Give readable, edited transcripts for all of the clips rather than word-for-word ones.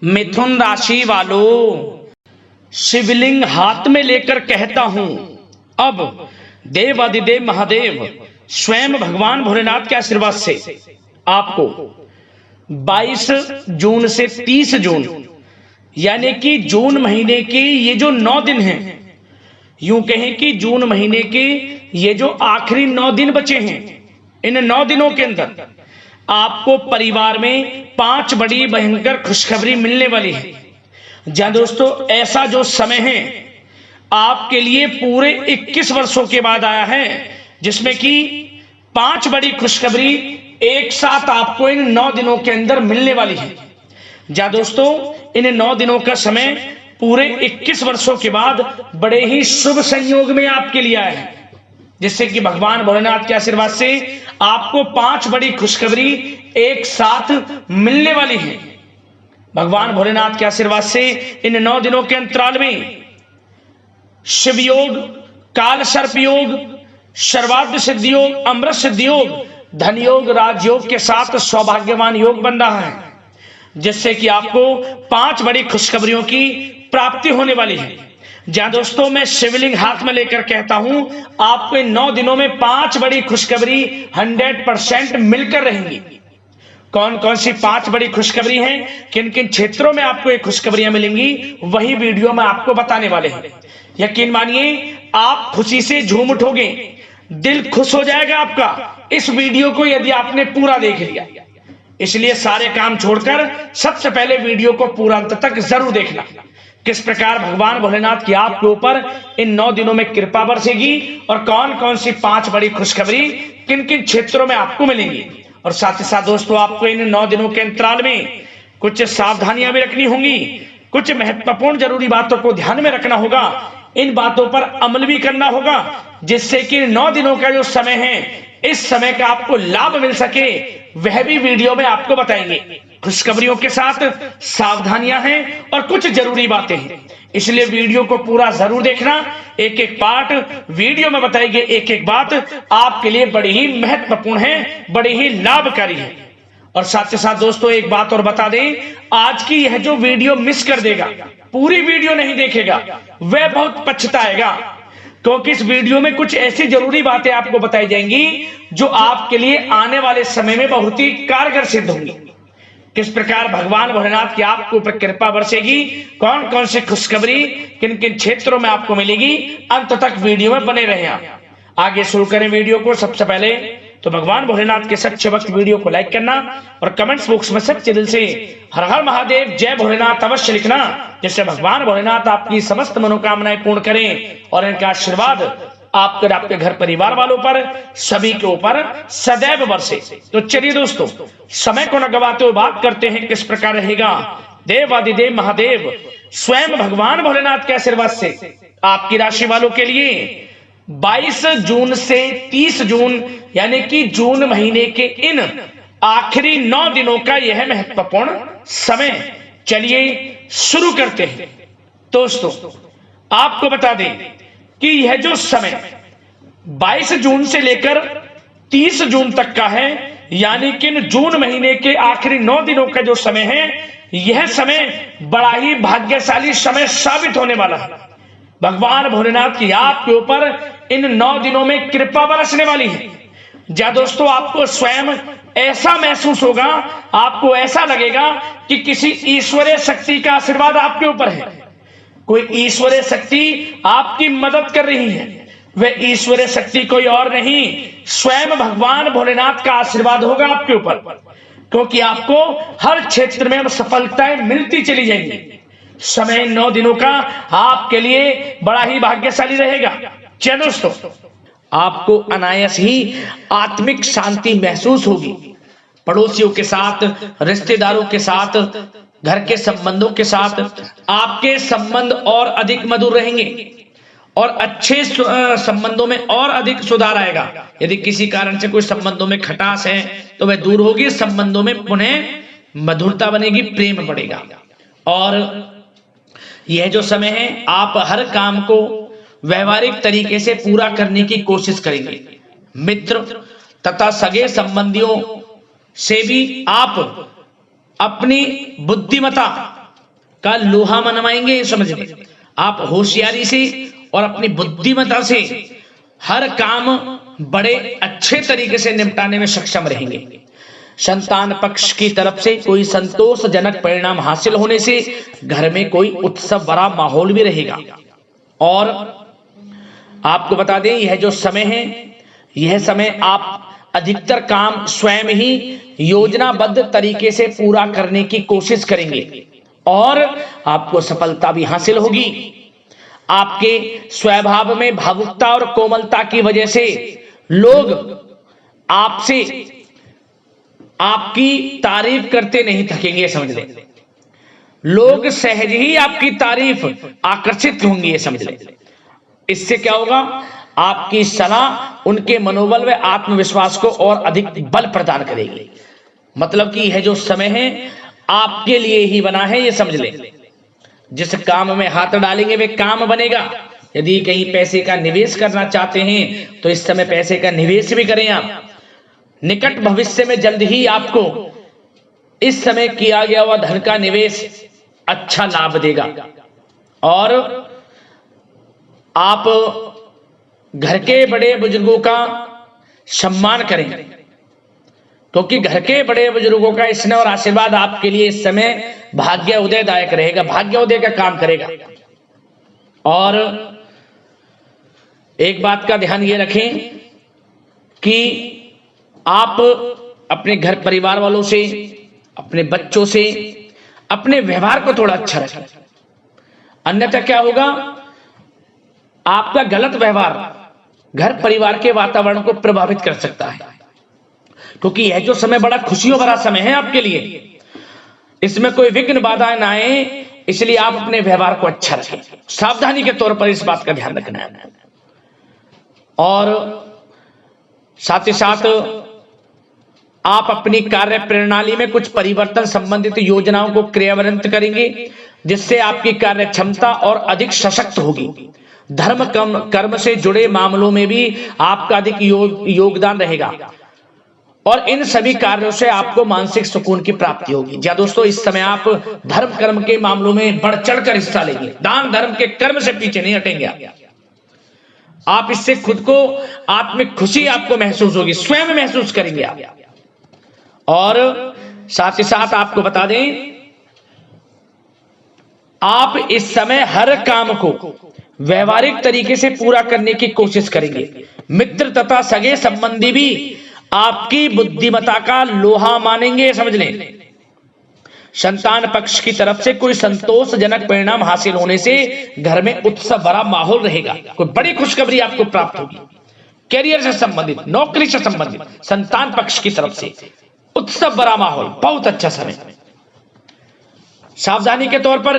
मिथुन राशि वालों, शिवलिंग हाथ में लेकर कहता हूं, अब देवाधिदेव महादेव स्वयं भगवान भोलेनाथ के आशीर्वाद से आपको 22 जून से 30 जून यानी कि जून महीने के ये जो 9 दिन हैं, यूं कहें कि जून महीने के ये जो आखिरी 9 दिन बचे हैं, इन 9 दिनों के अंदर आपको परिवार में 5 बड़ी भयंकर खुशखबरी मिलने वाली है। जहां दोस्तों ऐसा जो समय है आपके लिए पूरे 21 वर्षों के बाद आया है, जिसमें कि 5 बड़ी खुशखबरी एक साथ आपको इन 9 दिनों के अंदर मिलने वाली है। जहां दोस्तों इन 9 दिनों का समय पूरे 21 वर्षों के बाद बड़े ही शुभ संयोग में आपके लिए आया है, जिससे कि भगवान भोलेनाथ के आशीर्वाद से आपको 5 बड़ी खुशखबरी एक साथ मिलने वाली है। भगवान भोलेनाथ के आशीर्वाद से इन 9 दिनों के अंतराल में शिव योग, काल सर्प योग, सर्वार्थ सिद्धि योग, अमृत सिद्धि योग, धन योग, राजयोग के साथ सौभाग्यवान योग बन रहा है, जिससे कि आपको 5 बड़ी खुशखबरियों की प्राप्ति होने वाली है। जहां दोस्तों मैं शिवलिंग हाथ में लेकर कहता हूं, आपको इन 9 दिनों में 5 बड़ी खुशखबरी 100% मिलकर रहेंगी। कौन कौन सी 5 बड़ी खुशखबरी हैं, किन किन क्षेत्रों में आपको ये खुशखबरियां मिलेंगी, वही वीडियो में आपको बताने वाले हैं। यकीन मानिए आप खुशी से झूम उठोगे, दिल खुश हो जाएगा आपका इस वीडियो को यदि आपने पूरा देख लिया। इसलिए सारे काम छोड़कर सबसे पहले वीडियो को पूरा अंत तक जरूर देखना, किस प्रकार भगवान भोलेनाथ की आपके ऊपर इन 9 दिनों में कृपा बरसेगी और कौन कौन सी 5 बड़ी खुशखबरी किन किन क्षेत्रों में आपको मिलेंगी। और साथ ही साथ दोस्तों आपको इन 9 दिनों के अंतराल में कुछ सावधानियां भी रखनी होंगी, कुछ महत्वपूर्ण जरूरी बातों को ध्यान में रखना होगा, इन बातों पर अमल भी करना होगा, जिससे कि 9 दिनों का जो समय है इस समय का आपको लाभ मिल सके, वह भी वीडियो में आपको बताएंगे। खुशखबरियों के साथ सावधानियां हैं और कुछ जरूरी बातें हैं, इसलिए वीडियो को पूरा जरूर देखना। एक एक पार्ट वीडियो में बताई गई एक एक बात आपके लिए बड़ी ही महत्वपूर्ण है, बड़ी ही लाभकारी है। और साथ ही साथ दोस्तों एक बात और बता दें, आज की यह जो वीडियो मिस कर देगा, पूरी वीडियो नहीं देखेगा, वह बहुत पछताएगा, क्योंकि इस वीडियो में कुछ ऐसी जरूरी बातें आपको बताई जाएंगी जो आपके लिए आने वाले समय में बहुत ही कारगर सिद्ध होंगी। किस प्रकार भगवान भोलेनाथ की आपके ऊपर कृपा बरसेगी, कौन कौन सी खुशखबरी किन किन क्षेत्रों में आपको मिलेगी, अंत तक वीडियो में बने रहें आप। आगे शुरू करें वीडियो को। सबसे पहले तो भगवान भोलेनाथ के सच्चे भक्त वीडियो को लाइक करना और कमेंट्स बॉक्स में सच्चे दिल से हर हर महादेव जय भोलेनाथ अवश्य लिखना, जिससे भगवान भोलेनाथ आपकी समस्त मनोकामनाएं पूर्ण करें और इनका आशीर्वाद आपके घर परिवार वालों पर सभी के ऊपर सदैव बरसे। तो चलिए दोस्तों समय को न गवाते हुए बात करते हैं किस प्रकार रहेगा देवाधिदेव महादेव स्वयं भगवान भोलेनाथ के आशीर्वाद से आपकी राशि वालों के लिए 22 जून से 30 जून यानी कि जून महीने के इन आखिरी 9 दिनों का यह महत्वपूर्ण समय। चलिए शुरू करते हैं। दोस्तों आपको बता दें कि यह जो समय 22 जून से लेकर 30 जून तक का है, यानी कि जून महीने के आखिरी 9 दिनों का जो समय है, यह समय बड़ा ही भाग्यशाली समय साबित होने वाला है। भगवान भोलेनाथ की आपके ऊपर इन 9 दिनों में कृपा बरसने वाली है। जहां दोस्तों आपको स्वयं ऐसा महसूस होगा, आपको ऐसा लगेगा कि किसी ईश्वरीय शक्ति का आशीर्वाद आपके ऊपर है, कोई ईश्वरीय शक्ति आपकी मदद कर रही है। वह ईश्वरीय शक्ति कोई और नहीं, स्वयं भगवान भोलेनाथ का आशीर्वाद होगा आपके ऊपर, क्योंकि आपको हर क्षेत्र में सफलताएं मिलती चली जाएंगी। समय 9 दिनों का आपके लिए बड़ा ही भाग्यशाली रहेगा। चलिए दोस्तों आपको अनायास ही आत्मिक शांति महसूस होगी, पड़ोसियों के साथ, रिश्तेदारों के साथ, घर के संबंधों के साथ आपके संबंध और अधिक मधुर रहेंगे और अच्छे संबंधों में और अधिक सुधार आएगा। यदि किसी कारण से कोई संबंधों में खटास है तो वह दूर होगी, संबंधों में पुनः मधुरता बनेगी, प्रेम बढ़ेगा। और यह जो समय है आप हर काम को व्यवहारिक तरीके से पूरा करने की कोशिश करेंगे। मित्र तथा सगे संबंधियों से भी आप अपनी बुद्धिमता का लोहा मनवाएंगे, समझ लें। आप होशियारी से और अपनी बुद्धिमत्ता से हर काम बड़े अच्छे तरीके से निपटाने में सक्षम रहेंगे। संतान पक्ष की तरफ से कोई संतोषजनक परिणाम हासिल होने से घर में कोई उत्सव भरा माहौल भी रहेगा। और आपको बता दें, यह जो समय है, यह समय आप अधिकतर काम स्वयं ही योजनाबद्ध तरीके से पूरा करने की कोशिश करेंगे और आपको सफलता भी हासिल होगी। आपके स्वभाव में भावुकता और कोमलता की वजह से लोग आपसे आपकी तारीफ करते नहीं थकेंगे, समझ लें। लोग सहज ही आपकी तारीफ आकर्षित होंगी, ये समझ लें। इससे क्या होगा, आपकी सलाह उनके मनोबल व आत्मविश्वास को और अधिक बल प्रदान करेगी। मतलब कि यह जो समय है आपके लिए ही बना है, ये समझ लें। जिस काम में हाथ डालेंगे वे काम बनेगा। यदि कहीं पैसे का निवेश करना चाहते हैं तो इस समय पैसे का निवेश भी करें आप। निकट भविष्य में जल्द ही आपको इस समय किया गया हुआ धन का निवेश अच्छा लाभ देगा। और आप घर के बड़े बुजुर्गों का सम्मान करें, क्योंकि घर के बड़े बुजुर्गों का स्नेह और आशीर्वाद आपके लिए इस समय भाग्य उदयदायक रहेगा, भाग्य उदय का काम करेगा। और एक बात का ध्यान ये रखें कि आप अपने घर परिवार वालों से, अपने बच्चों से अपने व्यवहार को थोड़ा अच्छा रखें। अन्यथा क्या होगा, आपका गलत व्यवहार घर परिवार के वातावरण को प्रभावित कर सकता है। क्योंकि यह जो समय बड़ा खुशियों भरा समय है आपके लिए, इसमें कोई विघ्न बाधाएं ना आए, इसलिए आप अपने व्यवहार को अच्छा रखें। सावधानी के तौर पर इस बात का ध्यान रखना है। और साथ ही साथ आप अपनी कार्य प्रणाली में कुछ परिवर्तन संबंधित योजनाओं को क्रियान्वित करेंगे, जिससे आपकी कार्य क्षमता और अधिक सशक्त होगी। धर्म कर्म से जुड़े मामलों में भी आपका अधिक योगदान रहेगा और इन सभी कार्यों से आपको मानसिक सुकून की प्राप्ति होगी। जी दोस्तों, इस समय आप धर्म कर्म के मामलों में बढ़ चढ़कर हिस्सा लेंगे। दान धर्म के कर्म से पीछे नहीं हटेंगे आप। इससे खुद को आत्मिक खुशी आपको महसूस होगी, स्वयं महसूस करेंगे आप। और साथ ही साथ आपको बता दें, आप इस समय हर काम को व्यवहारिक तरीके से पूरा करने की कोशिश करेंगे। मित्र तथा सगे संबंधी भी आपकी बुद्धिमत्ता का लोहा मानेंगे, समझ लें। संतान पक्ष की तरफ से कोई संतोषजनक परिणाम हासिल होने से घर में उत्सव भरा माहौल रहेगा। कोई बड़ी खुशखबरी आपको प्राप्त होगी। कैरियर से संबंधित, नौकरी से संबंधित, संतान पक्ष की तरफ से उत्सव भरा माहौल, बहुत अच्छा समय। सावधानी के तौर पर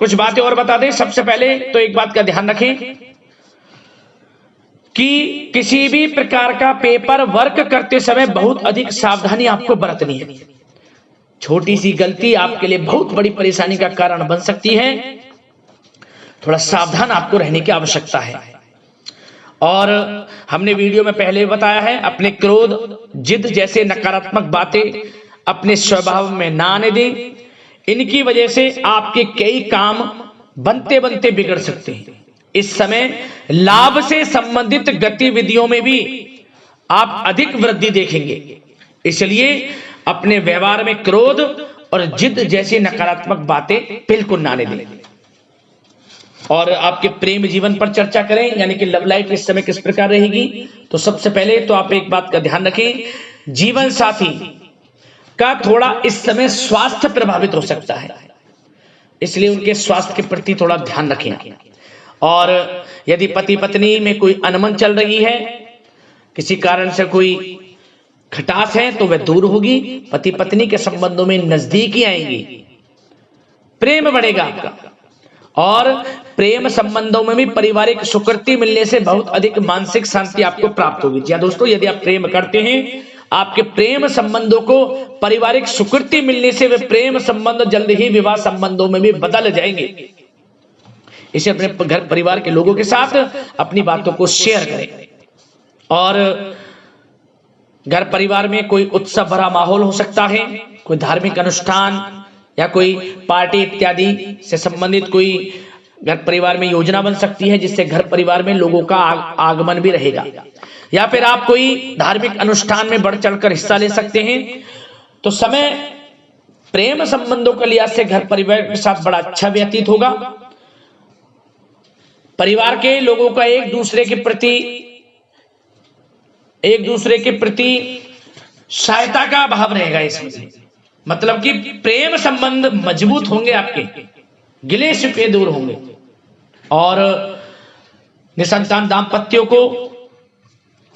कुछ बातें और बता दें। सबसे पहले तो एक बात का ध्यान रखें कि किसी भी प्रकार का पेपर वर्क करते समय बहुत अधिक सावधानी आपको बरतनी है। छोटी सी गलती आपके लिए बहुत बड़ी परेशानी का कारण बन सकती है। थोड़ा सावधान आपको रहने की आवश्यकता है। और हमने वीडियो में पहले बताया है, अपने क्रोध, जिद जैसे नकारात्मक बातें अपने स्वभाव में ना आने दें। इनकी वजह से आपके कई काम बनते बनते बिगड़ सकते हैं। इस समय लाभ से संबंधित गतिविधियों में भी आप अधिक वृद्धि देखेंगे, इसलिए अपने व्यवहार में क्रोध और जिद जैसी नकारात्मक बातें बिल्कुल ना आने दें। और आपके प्रेम जीवन पर चर्चा करें, यानी कि लव लाइफ इस समय किस प्रकार रहेगी। तो सबसे पहले तो आप एक बात का ध्यान रखें, जीवन साथी का थोड़ा इस समय स्वास्थ्य प्रभावित हो सकता है, इसलिए उनके स्वास्थ्य के प्रति थोड़ा ध्यान रखें। और यदि पति पत्नी में कोई अनबन चल रही है, किसी कारण से कोई खटास है, तो वह दूर होगी। पति पत्नी के संबंधों में नजदीकी आएंगी, प्रेम बढ़ेगा आपका। और प्रेम संबंधों में भी पारिवारिक स्वीकृति मिलने से बहुत अधिक मानसिक शांति आपको प्राप्त होगी। जी दोस्तों, यदि आप प्रेम करते हैं, आपके प्रेम संबंधों को पारिवारिक स्वीकृति मिलने से वे प्रेम संबंध जल्द ही विवाह संबंधों में भी बदल जाएंगे। इसे अपने घर परिवार के लोगों के साथ अपनी बातों को शेयर करें। और घर परिवार में कोई उत्सव भरा माहौल हो सकता है, कोई धार्मिक अनुष्ठान या कोई पार्टी इत्यादि से संबंधित कोई घर परिवार में योजना बन सकती है, जिससे घर परिवार में लोगों का आगमन भी रहेगा। या फिर आप कोई धार्मिक अनुष्ठान में बढ़ चढ़कर हिस्सा ले सकते हैं। तो समय प्रेम संबंधों के लिहाज से घर परिवार के साथ बड़ा अच्छा व्यतीत होगा। परिवार के लोगों का एक दूसरे के प्रति सहायता का भाव रहेगा इसमें, मतलब कि प्रेम संबंध मजबूत होंगे, आपके गिले शिकवे दूर होंगे। और निसंतान दाम्पत्यों को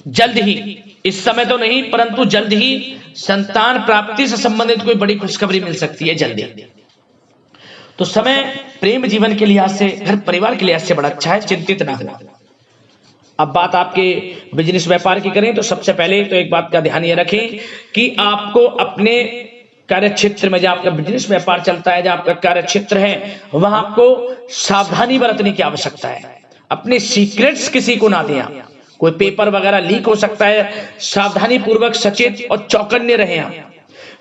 जल्द ही, इस समय तो नहीं परंतु जल्द ही संतान प्राप्ति से संबंधित कोई बड़ी खुशखबरी मिल सकती है जल्दी। तो समय प्रेम जीवन के लिहाज से, घर परिवार के लिहाज से बड़ा अच्छा है, चिंतित ना हो। अब बात आपके बिजनेस व्यापार की करें तो सबसे पहले तो एक बात का ध्यान ये रखें कि आपको अपने कार्य क्षेत्र में, जहां आपका बिजनेस व्यापार चलता है, जहां आपका कार्य क्षेत्र है, वहां आपको सावधानी बरतने की आवश्यकता है। अपने सीक्रेट्स किसी को ना दें आप। कोई पेपर वगैरह लीक हो सकता है, सावधानी पूर्वक सचेत और चौकन्ने रहें आप।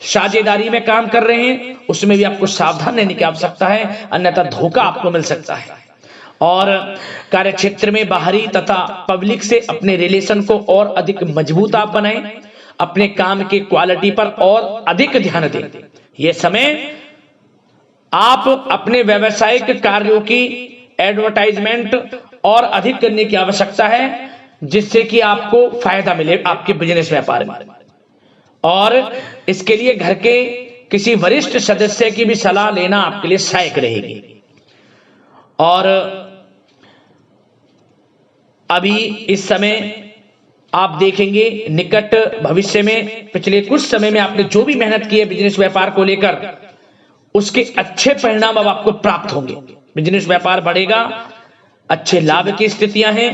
साझेदारी में काम कर रहे हैं उसमें भी आपको सावधान रहने की आवश्यकता है, अन्यथा धोखा आपको मिल सकता है। और कार्य क्षेत्र में बाहरी तथा पब्लिक से अपने रिलेशन को और अधिक मजबूत आप बनाएं। अपने काम की क्वालिटी पर और अधिक ध्यान दें। यह समय आप अपने व्यावसायिक कार्यों की एडवर्टाइजमेंट और अधिक करने की आवश्यकता है, जिससे कि आपको फायदा मिले आपके बिजनेस व्यापार में। और इसके लिए घर के किसी वरिष्ठ सदस्य की भी सलाह लेना आपके लिए सहायक रहेगी। और अभी इस समय आप देखेंगे निकट भविष्य में, पिछले कुछ समय में आपने जो भी मेहनत की है बिजनेस व्यापार को लेकर, उसके अच्छे परिणाम अब आपको प्राप्त होंगे। बिजनेस व्यापार बढ़ेगा, अच्छे लाभ की स्थितियां हैं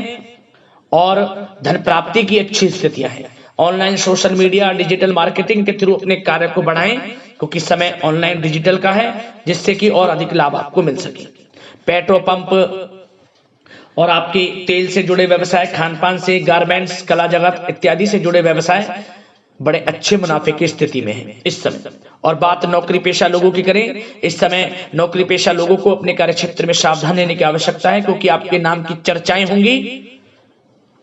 और धन प्राप्ति की अच्छी स्थितियां हैं। Online social media digital marketing के थ्रू अपने कार्य को बढ़ाएं, क्योंकि समय ऑनलाइन डिजिटल का है, जिससे कि और अधिक लाभ आपको मिल सके। पेट्रोल पंप और आपके तेल से जुड़े व्यवसाय, खान पान से, गारमेंट्स, कला जगत इत्यादि से जुड़े व्यवसाय बड़े अच्छे मुनाफे की स्थिति में है इस समय। और बात नौकरी पेशा लोगों की करें, इस समय नौकरी पेशा लोगों को अपने कार्य क्षेत्र में सावधान रहने की आवश्यकता है, क्योंकि आपके नाम की चर्चाएं होंगी।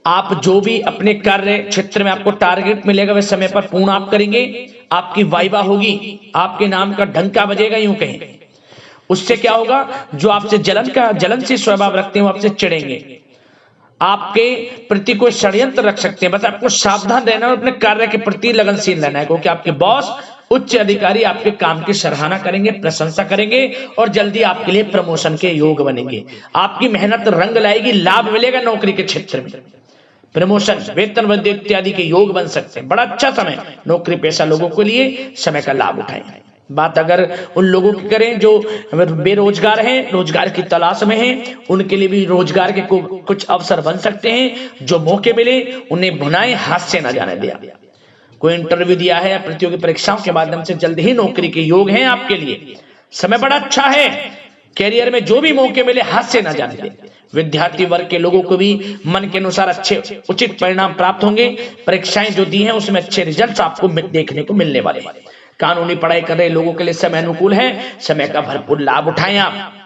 आप जो भी अपने कार्य क्षेत्र में आपको टारगेट मिलेगा वह समय पर पूर्ण आप करेंगे। आपकी वाइवा होगी, आपके नाम का डंका बजेगा, यूं कहें। उससे क्या होगा, जो आपसे जलन स्वभाव रखते हैं वो आपसे चिढ़ेंगे, आपके प्रति कोई षड्यंत्र रख सकते हैं। बस आपको सावधान रहना और अपने कार्य के प्रति लगनशील रहना है, क्योंकि आपके बॉस उच्च अधिकारी आपके काम की सराहना करेंगे, प्रशंसा करेंगे और जल्दी आपके लिए प्रमोशन के योग बनेंगे। आपकी मेहनत रंग लाएगी, लाभ मिलेगा नौकरी के क्षेत्र में, प्रमोशन, वेतन वृद्धि इत्यादि के योग बन सकते हैं। बड़ा अच्छा समय नौकरी पेशा लोगों के लिए, समय का लाभ उठाएं। बात अगर उन लोगों की करें जो बेरोजगार हैं, रोजगार की तलाश में हैं, उनके लिए भी रोजगार के कुछ अवसर बन सकते हैं। जो मौके मिले उन्हें भुनाएं, हाथ से न जाने दिया। कोई इंटरव्यू दिया है या प्रतियोगी परीक्षाओं के माध्यम से जल्द ही नौकरी के योग हैं आपके लिए। समय बड़ा अच्छा है, कैरियर में जो भी मौके मिले हाथ से न जाने दें। विद्यार्थी वर्ग के लोगों को भी मन के अनुसार अच्छे उचित परिणाम प्राप्त होंगे। परीक्षाएं जो दी हैं उसमें अच्छे रिजल्ट आपको देखने को मिलने वाले हैं। कानूनी पढ़ाई कर रहे लोगों के लिए समय अनुकूल है, समय का भरपूर लाभ उठाएं आप।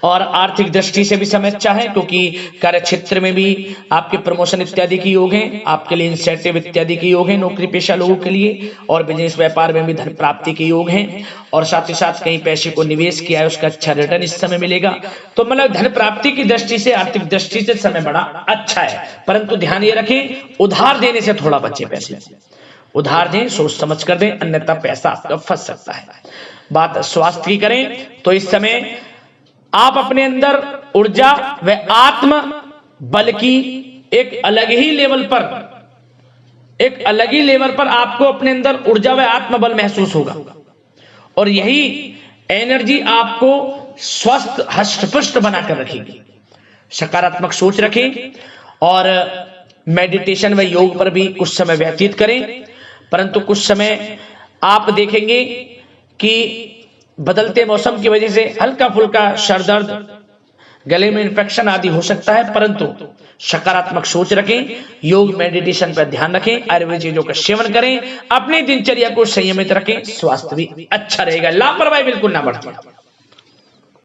और आर्थिक दृष्टि से भी समय अच्छा है, क्योंकि कार्य क्षेत्र में भी आपके प्रमोशन इत्यादि के योग हैं, आपके लिए इंसेंटिव इत्यादि के योग हैं नौकरी पेशा लोगों के लिए। और बिजनेस व्यापार में भी धन प्राप्ति के योग हैं, और साथ ही साथ कहीं पैसे को निवेश किया है उसका अच्छा रिटर्न इस समय मिलेगा। तो मतलब धन प्राप्ति की दृष्टि से, आर्थिक दृष्टि से समय बड़ा अच्छा है। परंतु ध्यान ये रखें, उधार देने से थोड़ा बचे। पैसे उधार दें, सोच समझ कर दें, अन्यथा पैसा आपका फंस सकता है। बात स्वास्थ्य की करें तो इस समय आप अपने अंदर ऊर्जा व आत्म बल की एक अलग ही लेवल पर आपको अपने अंदर ऊर्जा व आत्म बल महसूस होगा। और यही एनर्जी आपको स्वस्थ हष्ट-पुष्ट बनाकर रखेगी। सकारात्मक सोच रखें और मेडिटेशन व योग पर भी कुछ समय व्यतीत करें। परंतु कुछ समय आप देखेंगे कि बदलते मौसम की वजह से हल्का फुल्का सर दर्द, गले में इन्फेक्शन आदि हो सकता है, परंतु सकारात्मक सोच रखें, योग मेडिटेशन पर ध्यान रखें, आयुर्वेद चीजों का सेवन करें, अपनी दिनचर्या को संयमित रखें, स्वास्थ्य भी अच्छा रहेगा, लापरवाही बिल्कुल ना बरतें।